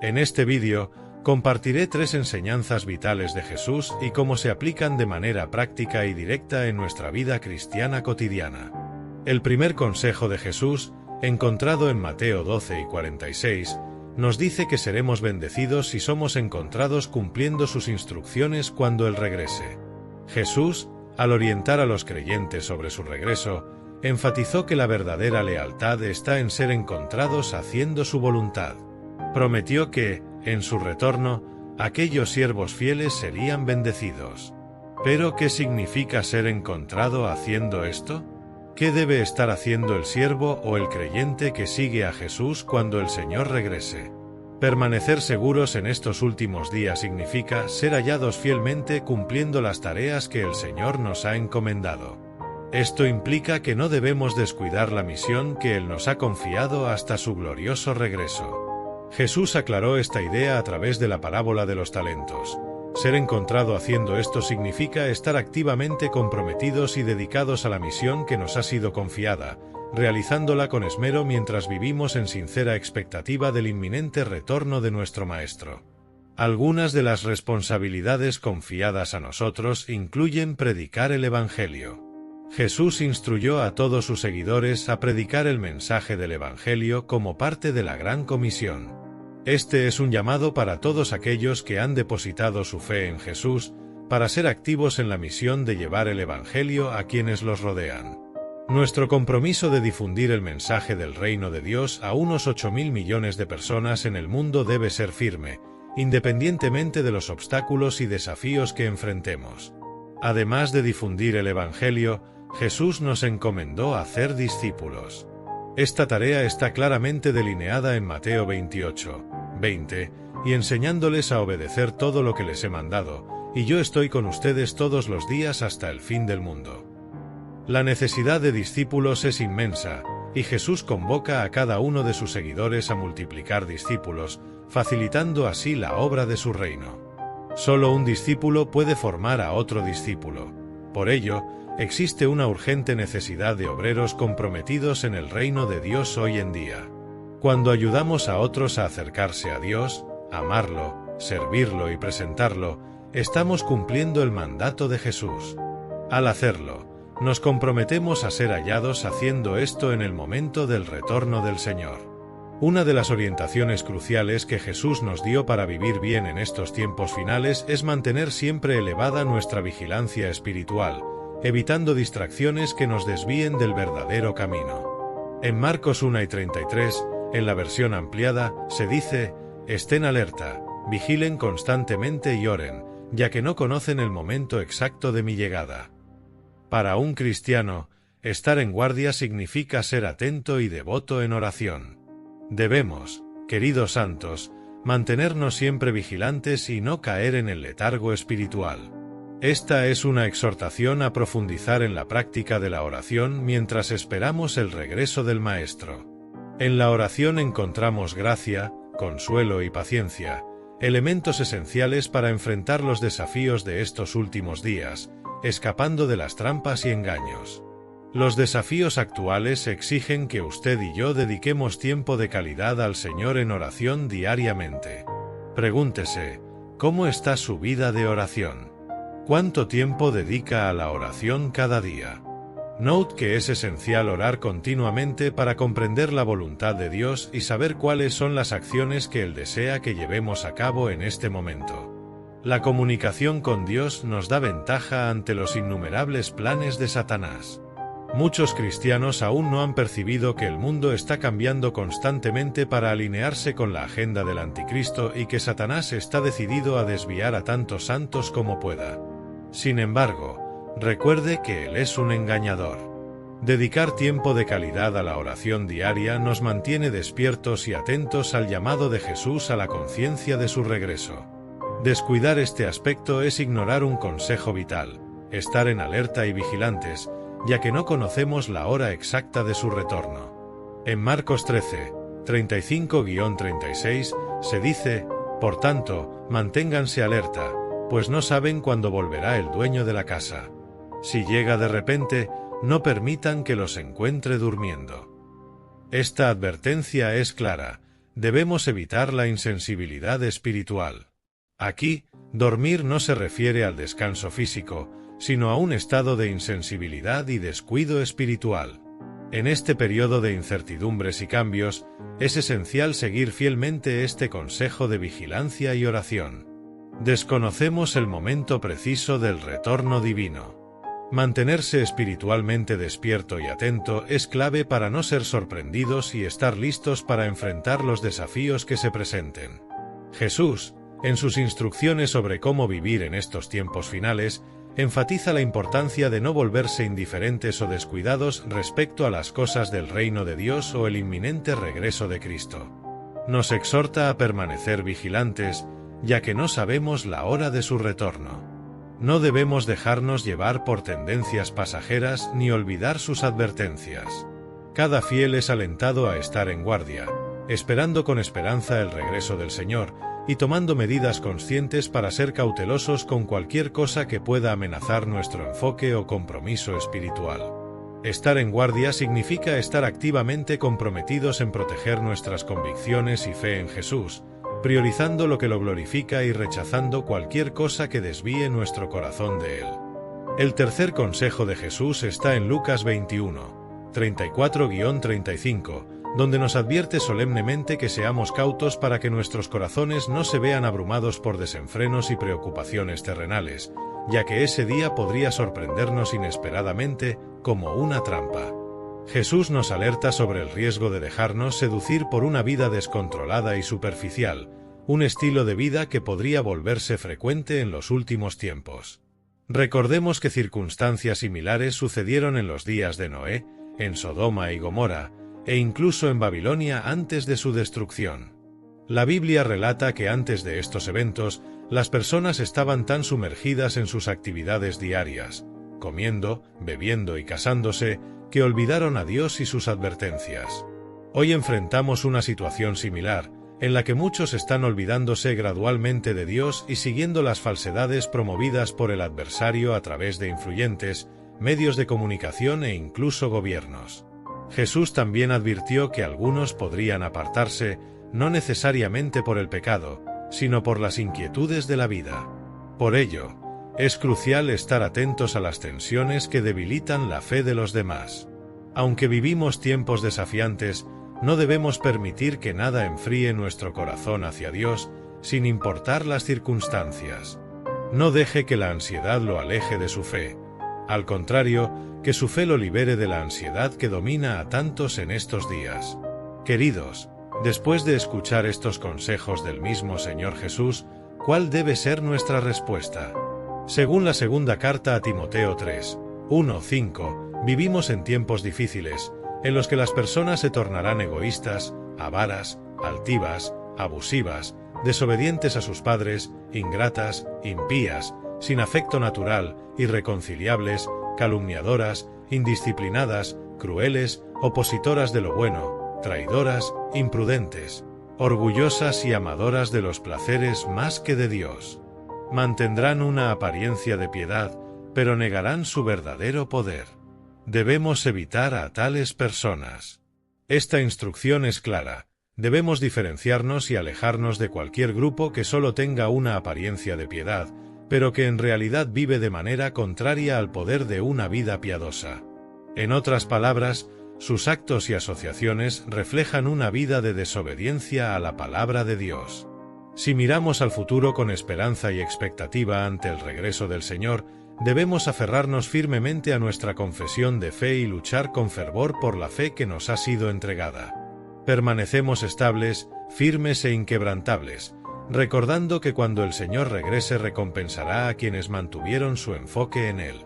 En este vídeo, compartiré 3 enseñanzas vitales de Jesús y cómo se aplican de manera práctica y directa en nuestra vida cristiana cotidiana. El primer consejo de Jesús, encontrado en Mateo 12 y 46, nos dice que seremos bendecidos si somos encontrados cumpliendo sus instrucciones cuando Él regrese. Jesús, al orientar a los creyentes sobre su regreso, enfatizó que la verdadera lealtad está en ser encontrados haciendo su voluntad. Prometió que, en su retorno, aquellos siervos fieles serían bendecidos. ¿Pero qué significa ser encontrado haciendo esto? ¿Qué debe estar haciendo el siervo o el creyente que sigue a Jesús cuando el Señor regrese? Permanecer seguros en estos últimos días significa ser hallados fielmente cumpliendo las tareas que el Señor nos ha encomendado. Esto implica que no debemos descuidar la misión que Él nos ha confiado hasta su glorioso regreso. Jesús aclaró esta idea a través de la parábola de los talentos. Ser encontrado haciendo esto significa estar activamente comprometidos y dedicados a la misión que nos ha sido confiada, realizándola con esmero mientras vivimos en sincera expectativa del inminente retorno de nuestro Maestro. Algunas de las responsabilidades confiadas a nosotros incluyen predicar el Evangelio. Jesús instruyó a todos sus seguidores a predicar el mensaje del Evangelio como parte de la Gran Comisión. Este es un llamado para todos aquellos que han depositado su fe en Jesús, para ser activos en la misión de llevar el Evangelio a quienes los rodean. Nuestro compromiso de difundir el mensaje del reino de Dios a unos 8.000 millones de personas en el mundo debe ser firme, independientemente de los obstáculos y desafíos que enfrentemos. Además de difundir el Evangelio, Jesús nos encomendó a hacer discípulos. Esta tarea está claramente delineada en Mateo 28, 20, y enseñándoles a obedecer todo lo que les he mandado, y yo estoy con ustedes todos los días hasta el fin del mundo. La necesidad de discípulos es inmensa, y Jesús convoca a cada uno de sus seguidores a multiplicar discípulos, facilitando así la obra de su reino. Solo un discípulo puede formar a otro discípulo. Por ello, existe una urgente necesidad de obreros comprometidos en el reino de Dios hoy en día. Cuando ayudamos a otros a acercarse a Dios, amarlo, servirlo y presentarlo, estamos cumpliendo el mandato de Jesús. Al hacerlo, nos comprometemos a ser hallados haciendo esto en el momento del retorno del Señor. Una de las orientaciones cruciales que Jesús nos dio para vivir bien en estos tiempos finales es mantener siempre elevada nuestra vigilancia espiritual, evitando distracciones que nos desvíen del verdadero camino. En Marcos 1 y 33, en la versión ampliada, se dice: «Estén alerta, vigilen constantemente y oren, ya que no conocen el momento exacto de mi llegada». Para un cristiano, estar en guardia significa ser atento y devoto en oración. Debemos, queridos santos, mantenernos siempre vigilantes y no caer en el letargo espiritual. Esta es una exhortación a profundizar en la práctica de la oración mientras esperamos el regreso del Maestro. En la oración encontramos gracia, consuelo y paciencia, elementos esenciales para enfrentar los desafíos de estos últimos días, escapando de las trampas y engaños. Los desafíos actuales exigen que usted y yo dediquemos tiempo de calidad al Señor en oración diariamente. Pregúntese, ¿cómo está su vida de oración? ¿Cuánto tiempo dedica a la oración cada día? Note que es esencial orar continuamente para comprender la voluntad de Dios y saber cuáles son las acciones que Él desea que llevemos a cabo en este momento. La comunicación con Dios nos da ventaja ante los innumerables planes de Satanás. Muchos cristianos aún no han percibido que el mundo está cambiando constantemente para alinearse con la agenda del anticristo y que Satanás está decidido a desviar a tantos santos como pueda. Sin embargo, recuerde que Él es un engañador. Dedicar tiempo de calidad a la oración diaria nos mantiene despiertos y atentos al llamado de Jesús a la conciencia de su regreso. Descuidar este aspecto es ignorar un consejo vital: estar en alerta y vigilantes, ya que no conocemos la hora exacta de su retorno. En Marcos 13, 35-36, se dice: «Por tanto, manténganse alerta, pues no saben cuándo volverá el dueño de la casa. Si llega de repente, no permitan que los encuentre durmiendo». Esta advertencia es clara: debemos evitar la insensibilidad espiritual. Aquí, dormir no se refiere al descanso físico, sino a un estado de insensibilidad y descuido espiritual. En este periodo de incertidumbres y cambios, es esencial seguir fielmente este consejo de vigilancia y oración. Desconocemos el momento preciso del retorno divino. Mantenerse espiritualmente despierto y atento es clave para no ser sorprendidos y estar listos para enfrentar los desafíos que se presenten. Jesús, en sus instrucciones sobre cómo vivir en estos tiempos finales, enfatiza la importancia de no volverse indiferentes o descuidados respecto a las cosas del reino de Dios o el inminente regreso de Cristo. Nos exhorta a permanecer vigilantes, ya que no sabemos la hora de su retorno. No debemos dejarnos llevar por tendencias pasajeras ni olvidar sus advertencias. Cada fiel es alentado a estar en guardia, esperando con esperanza el regreso del Señor, y tomando medidas conscientes para ser cautelosos con cualquier cosa que pueda amenazar nuestro enfoque o compromiso espiritual. Estar en guardia significa estar activamente comprometidos en proteger nuestras convicciones y fe en Jesús, priorizando lo que lo glorifica y rechazando cualquier cosa que desvíe nuestro corazón de Él. El tercer consejo de Jesús está en Lucas 21, 34-35, donde nos advierte solemnemente que seamos cautos para que nuestros corazones no se vean abrumados por desenfrenos y preocupaciones terrenales, ya que ese día podría sorprendernos inesperadamente como una trampa. Jesús nos alerta sobre el riesgo de dejarnos seducir por una vida descontrolada y superficial, un estilo de vida que podría volverse frecuente en los últimos tiempos. Recordemos que circunstancias similares sucedieron en los días de Noé, en Sodoma y Gomorra, e incluso en Babilonia antes de su destrucción. La Biblia relata que antes de estos eventos, las personas estaban tan sumergidas en sus actividades diarias, comiendo, bebiendo y casándose, que olvidaron a Dios y sus advertencias. Hoy enfrentamos una situación similar, en la que muchos están olvidándose gradualmente de Dios y siguiendo las falsedades promovidas por el adversario a través de influyentes, medios de comunicación e incluso gobiernos. Jesús también advirtió que algunos podrían apartarse, no necesariamente por el pecado, sino por las inquietudes de la vida. Por ello, es crucial estar atentos a las tensiones que debilitan la fe de los demás. Aunque vivimos tiempos desafiantes, no debemos permitir que nada enfríe nuestro corazón hacia Dios, sin importar las circunstancias. No deje que la ansiedad lo aleje de su fe. Al contrario, que su fe lo libere de la ansiedad que domina a tantos en estos días. Queridos, después de escuchar estos consejos del mismo Señor Jesús, ¿cuál debe ser nuestra respuesta? Según la segunda carta a Timoteo 3, 1-5, vivimos en tiempos difíciles, en los que las personas se tornarán egoístas, avaras, altivas, abusivas, desobedientes a sus padres, ingratas, impías, sin afecto natural, irreconciliables, calumniadoras, indisciplinadas, crueles, opositoras de lo bueno, traidoras, imprudentes, orgullosas y amadoras de los placeres más que de Dios. Mantendrán una apariencia de piedad, pero negarán su verdadero poder. Debemos evitar a tales personas. Esta instrucción es clara. Debemos diferenciarnos y alejarnos de cualquier grupo que solo tenga una apariencia de piedad, pero que en realidad vive de manera contraria al poder de una vida piadosa. En otras palabras, sus actos y asociaciones reflejan una vida de desobediencia a la palabra de Dios. Si miramos al futuro con esperanza y expectativa ante el regreso del Señor, debemos aferrarnos firmemente a nuestra confesión de fe y luchar con fervor por la fe que nos ha sido entregada. Permanecemos estables, firmes e inquebrantables, recordando que cuando el Señor regrese recompensará a quienes mantuvieron su enfoque en Él.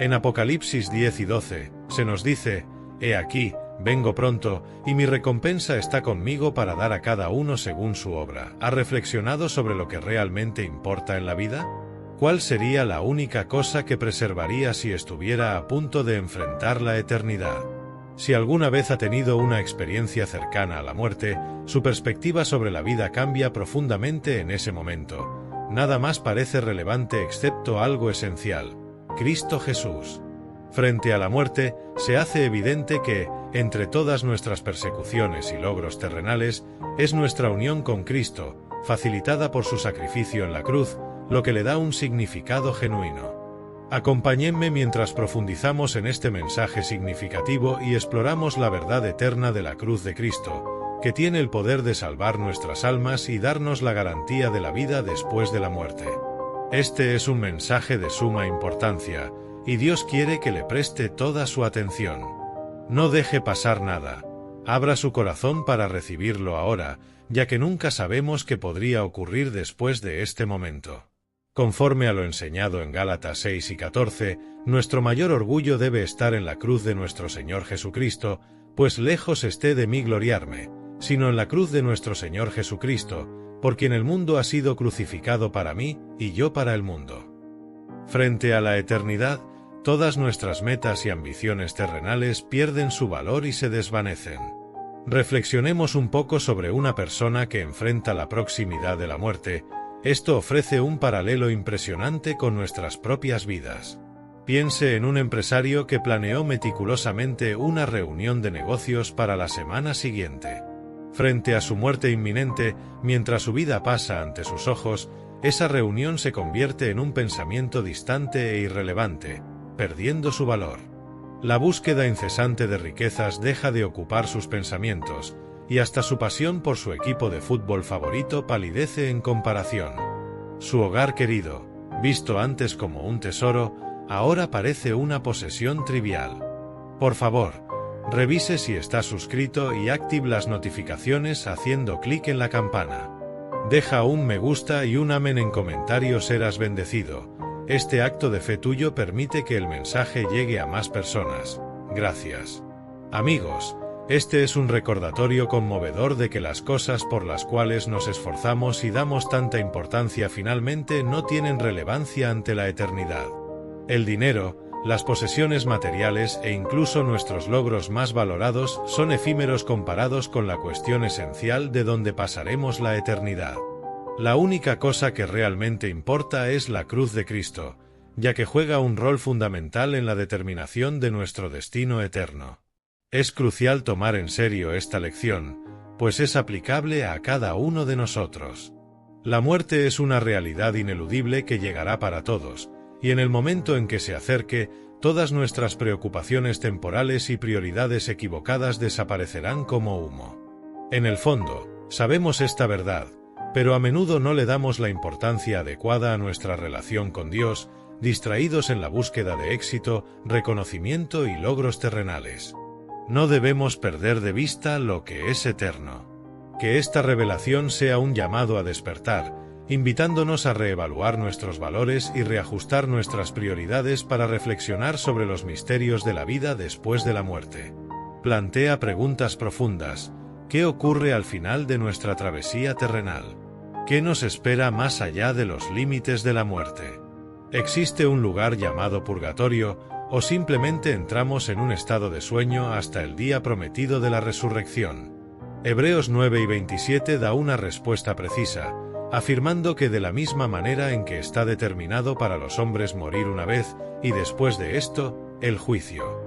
En Apocalipsis 10 y 12, se nos dice: «He aquí, vengo pronto, y mi recompensa está conmigo para dar a cada uno según su obra». ¿Ha reflexionado sobre lo que realmente importa en la vida? ¿Cuál sería la única cosa que preservaría si estuviera a punto de enfrentar la eternidad? Si alguna vez ha tenido una experiencia cercana a la muerte, su perspectiva sobre la vida cambia profundamente en ese momento. Nada más parece relevante excepto algo esencial: Cristo Jesús. Frente a la muerte, se hace evidente que, entre todas nuestras persecuciones y logros terrenales, es nuestra unión con Cristo, facilitada por su sacrificio en la cruz, lo que le da un significado genuino. Acompáñenme mientras profundizamos en este mensaje significativo y exploramos la verdad eterna de la cruz de Cristo, que tiene el poder de salvar nuestras almas y darnos la garantía de la vida después de la muerte. Este es un mensaje de suma importancia, y Dios quiere que le preste toda su atención. No deje pasar nada. Abra su corazón para recibirlo ahora, ya que nunca sabemos qué podría ocurrir después de este momento. Conforme a lo enseñado en Gálatas 6 y 14, nuestro mayor orgullo debe estar en la cruz de nuestro Señor Jesucristo, pues lejos esté de mí gloriarme, sino en la cruz de nuestro Señor Jesucristo, por quien el mundo ha sido crucificado para mí y yo para el mundo. Frente a la eternidad, todas nuestras metas y ambiciones terrenales pierden su valor y se desvanecen. Reflexionemos un poco sobre una persona que enfrenta la proximidad de la muerte. Esto ofrece un paralelo impresionante con nuestras propias vidas. Piense en un empresario que planeó meticulosamente una reunión de negocios para la semana siguiente. Frente a su muerte inminente, mientras su vida pasa ante sus ojos, esa reunión se convierte en un pensamiento distante e irrelevante, perdiendo su valor. La búsqueda incesante de riquezas deja de ocupar sus pensamientos, y hasta su pasión por su equipo de fútbol favorito palidece en comparación. Su hogar querido, visto antes como un tesoro, ahora parece una posesión trivial. Por favor, revise si está suscrito y active las notificaciones haciendo clic en la campana. Deja un me gusta y un amén en comentarios. Serás bendecido. Este acto de fe tuyo permite que el mensaje llegue a más personas. Gracias. Amigos, este es un recordatorio conmovedor de que las cosas por las cuales nos esforzamos y damos tanta importancia finalmente no tienen relevancia ante la eternidad. El dinero, las posesiones materiales e incluso nuestros logros más valorados son efímeros comparados con la cuestión esencial de donde pasaremos la eternidad. La única cosa que realmente importa es la cruz de Cristo, ya que juega un rol fundamental en la determinación de nuestro destino eterno. Es crucial tomar en serio esta lección, pues es aplicable a cada uno de nosotros. La muerte es una realidad ineludible que llegará para todos, y en el momento en que se acerque, todas nuestras preocupaciones temporales y prioridades equivocadas desaparecerán como humo. En el fondo, sabemos esta verdad, pero a menudo no le damos la importancia adecuada a nuestra relación con Dios, distraídos en la búsqueda de éxito, reconocimiento y logros terrenales. No debemos perder de vista lo que es eterno. Que esta revelación sea un llamado a despertar, invitándonos a reevaluar nuestros valores y reajustar nuestras prioridades para reflexionar sobre los misterios de la vida después de la muerte. Plantea preguntas profundas. ¿Qué ocurre al final de nuestra travesía terrenal? ¿Qué nos espera más allá de los límites de la muerte? ¿Existe un lugar llamado purgatorio, o simplemente entramos en un estado de sueño hasta el día prometido de la resurrección? Hebreos 9 y 27 da una respuesta precisa, afirmando que de la misma manera en que está determinado para los hombres morir una vez, y después de esto, el juicio.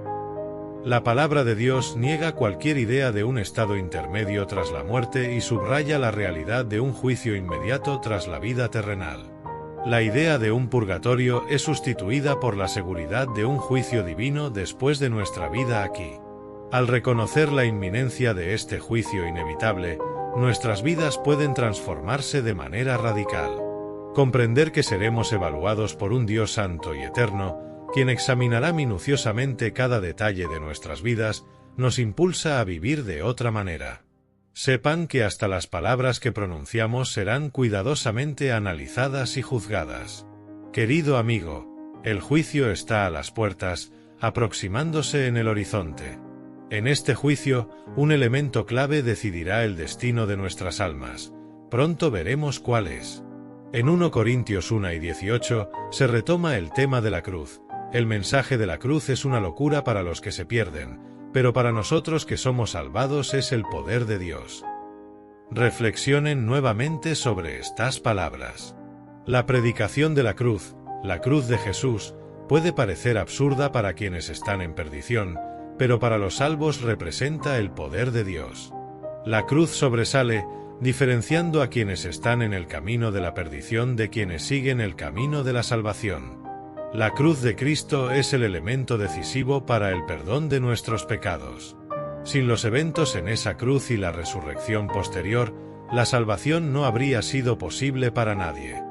La palabra de Dios niega cualquier idea de un estado intermedio tras la muerte y subraya la realidad de un juicio inmediato tras la vida terrenal. La idea de un purgatorio es sustituida por la seguridad de un juicio divino después de nuestra vida aquí. Al reconocer la inminencia de este juicio inevitable, nuestras vidas pueden transformarse de manera radical. Comprender que seremos evaluados por un Dios santo y eterno, quien examinará minuciosamente cada detalle de nuestras vidas, nos impulsa a vivir de otra manera. Sepan que hasta las palabras que pronunciamos serán cuidadosamente analizadas y juzgadas. Querido amigo, el juicio está a las puertas, aproximándose en el horizonte. En este juicio, un elemento clave decidirá el destino de nuestras almas. Pronto veremos cuál es. En 1 Corintios 1 y 18 se retoma el tema de la cruz. El mensaje de la cruz es una locura para los que se pierden, pero para nosotros que somos salvados es el poder de Dios. Reflexionen nuevamente sobre estas palabras. La predicación de la cruz de Jesús, Puede parecer absurda para quienes están en perdición, pero para los salvos representa el poder de Dios. La cruz sobresale, diferenciando a quienes están en el camino de la perdición de quienes siguen el camino de la salvación. La cruz de Cristo es el elemento decisivo para el perdón de nuestros pecados. Sin los eventos en esa cruz y la resurrección posterior, la salvación no habría sido posible para nadie.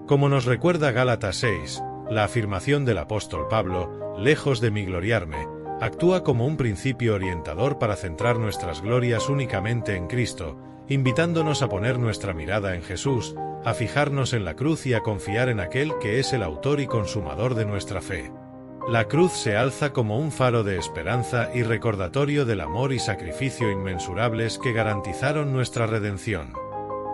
Como nos recuerda Gálatas 6, la afirmación del apóstol Pablo, lejos de mí gloriarme, actúa como un principio orientador para centrar nuestras glorias únicamente en Cristo, invitándonos a poner nuestra mirada en Jesús, a fijarnos en la cruz y a confiar en aquel que es el autor y consumador de nuestra fe. La cruz se alza como un faro de esperanza y recordatorio del amor y sacrificio inmensurables que garantizaron nuestra redención.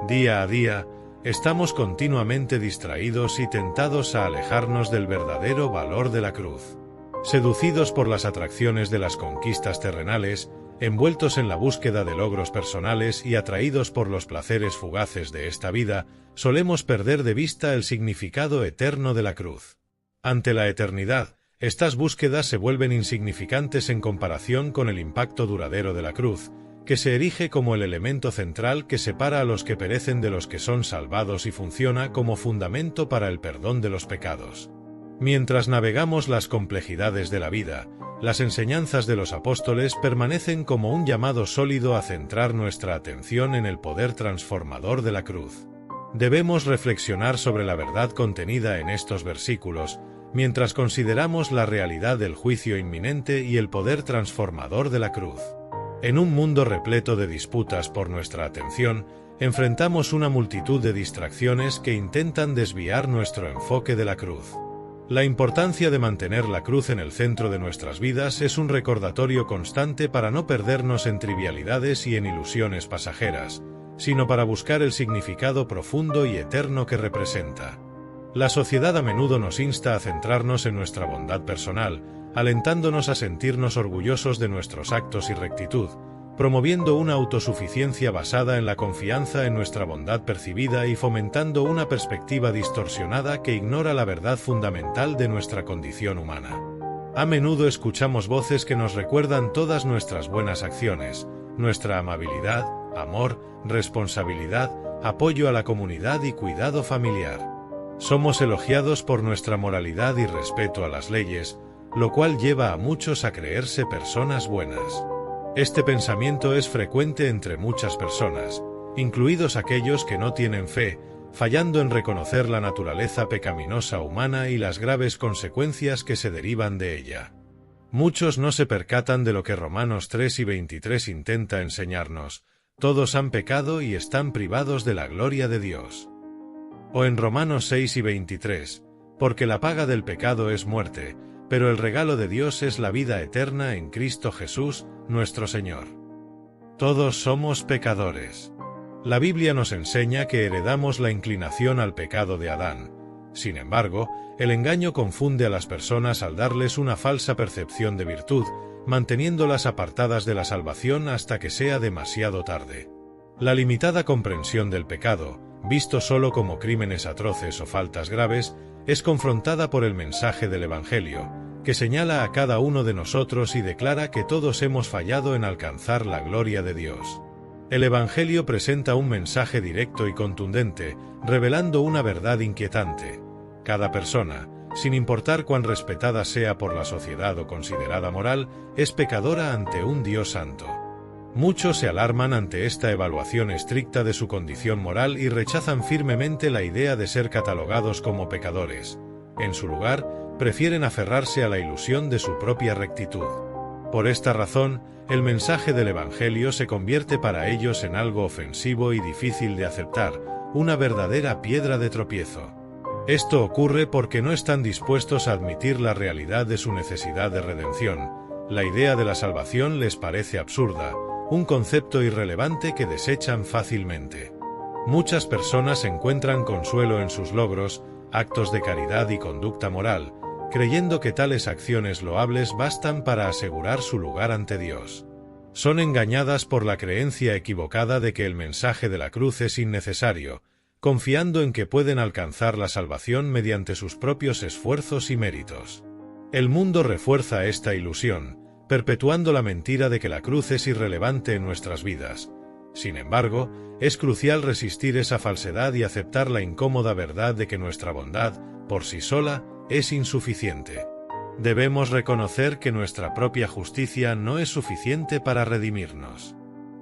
Día a día, estamos continuamente distraídos y tentados a alejarnos del verdadero valor de la cruz. Seducidos por las atracciones de las conquistas terrenales, envueltos en la búsqueda de logros personales y atraídos por los placeres fugaces de esta vida, solemos perder de vista el significado eterno de la cruz. Ante la eternidad, estas búsquedas se vuelven insignificantes en comparación con el impacto duradero de la cruz, que se erige como el elemento central que separa a los que perecen de los que son salvados y funciona como fundamento para el perdón de los pecados. Mientras navegamos las complejidades de la vida, las enseñanzas de los apóstoles permanecen como un llamado sólido a centrar nuestra atención en el poder transformador de la cruz. Debemos reflexionar sobre la verdad contenida en estos versículos, mientras consideramos la realidad del juicio inminente y el poder transformador de la cruz. En un mundo repleto de disputas por nuestra atención, enfrentamos una multitud de distracciones que intentan desviar nuestro enfoque de la cruz. La importancia de mantener la cruz en el centro de nuestras vidas es un recordatorio constante para no perdernos en trivialidades y en ilusiones pasajeras, sino para buscar el significado profundo y eterno que representa. La sociedad a menudo nos insta a centrarnos en nuestra bondad personal, alentándonos a sentirnos orgullosos de nuestros actos y rectitud, promoviendo una autosuficiencia basada en la confianza en nuestra bondad percibida y fomentando una perspectiva distorsionada que ignora la verdad fundamental de nuestra condición humana. A menudo escuchamos voces que nos recuerdan todas nuestras buenas acciones, nuestra amabilidad, amor, responsabilidad, apoyo a la comunidad y cuidado familiar. Somos elogiados por nuestra moralidad y respeto a las leyes, lo cual lleva a muchos a creerse personas buenas. Este pensamiento es frecuente entre muchas personas, incluidos aquellos que no tienen fe, fallando en reconocer la naturaleza pecaminosa humana y las graves consecuencias que se derivan de ella. Muchos no se percatan de lo que Romanos 3 y 23 intenta enseñarnos: todos han pecado y están privados de la gloria de Dios. O en Romanos 6 y 23, porque la paga del pecado es muerte, pero el regalo de Dios es la vida eterna en Cristo Jesús, nuestro Señor. Todos somos pecadores. La Biblia nos enseña que heredamos la inclinación al pecado de Adán. Sin embargo, el engaño confunde a las personas al darles una falsa percepción de virtud, manteniéndolas apartadas de la salvación hasta que sea demasiado tarde. La limitada comprensión del pecado, visto solo como crímenes atroces o faltas graves, es confrontada por el mensaje del Evangelio, que señala a cada uno de nosotros y declara que todos hemos fallado en alcanzar la gloria de Dios. El Evangelio presenta un mensaje directo y contundente, revelando una verdad inquietante. Cada persona, sin importar cuán respetada sea por la sociedad o considerada moral, es pecadora ante un Dios santo. Muchos se alarman ante esta evaluación estricta de su condición moral y rechazan firmemente la idea de ser catalogados como pecadores. En su lugar, prefieren aferrarse a la ilusión de su propia rectitud. Por esta razón, el mensaje del Evangelio se convierte para ellos en algo ofensivo y difícil de aceptar, una verdadera piedra de tropiezo. Esto ocurre porque no están dispuestos a admitir la realidad de su necesidad de redención. La idea de la salvación les parece absurda, un concepto irrelevante que desechan fácilmente. Muchas personas encuentran consuelo en sus logros, actos de caridad y conducta moral, creyendo que tales acciones loables bastan para asegurar su lugar ante Dios. Son engañadas por la creencia equivocada de que el mensaje de la cruz es innecesario, confiando en que pueden alcanzar la salvación mediante sus propios esfuerzos y méritos. El mundo refuerza esta ilusión, perpetuando la mentira de que la cruz es irrelevante en nuestras vidas. Sin embargo, es crucial resistir esa falsedad y aceptar la incómoda verdad de que nuestra bondad, por sí sola, es insuficiente. Debemos reconocer que nuestra propia justicia no es suficiente para redimirnos.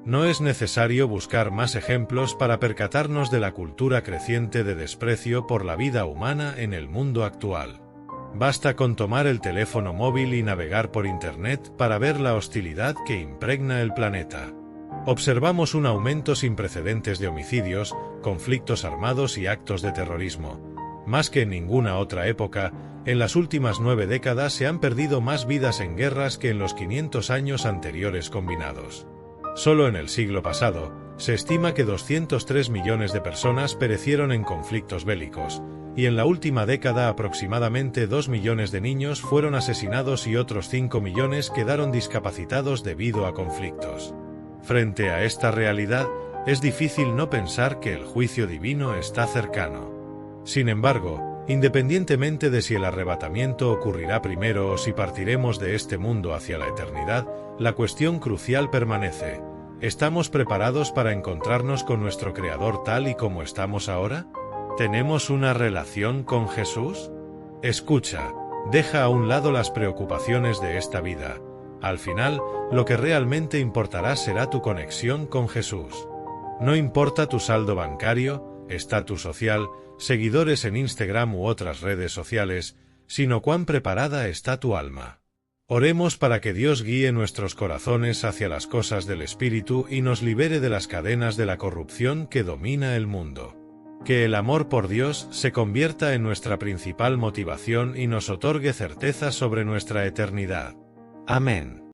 No es necesario buscar más ejemplos para percatarnos de la cultura creciente de desprecio por la vida humana en el mundo actual. Basta con tomar el teléfono móvil y navegar por Internet para ver la hostilidad que impregna el planeta. Observamos un aumento sin precedentes de homicidios, conflictos armados y actos de terrorismo. Más que en ninguna otra época, en las últimas 9 décadas se han perdido más vidas en guerras que en los 500 años anteriores combinados. Solo en el siglo pasado, se estima que 203 millones de personas perecieron en conflictos bélicos, y en la última década aproximadamente 2 millones de niños fueron asesinados y otros 5 millones quedaron discapacitados debido a conflictos. Frente a esta realidad, es difícil no pensar que el juicio divino está cercano. Sin embargo, independientemente de si el arrebatamiento ocurrirá primero o si partiremos de este mundo hacia la eternidad, la cuestión crucial permanece: ¿estamos preparados para encontrarnos con nuestro Creador tal y como estamos ahora? ¿Tenemos una relación con Jesús? Escucha, deja a un lado las preocupaciones de esta vida. Al final, lo que realmente importará será tu conexión con Jesús. No importa tu saldo bancario, estatus social, seguidores en Instagram u otras redes sociales, sino cuán preparada está tu alma. Oremos para que Dios guíe nuestros corazones hacia las cosas del Espíritu y nos libere de las cadenas de la corrupción que domina el mundo. Que el amor por Dios se convierta en nuestra principal motivación y nos otorgue certeza sobre nuestra eternidad. Amén.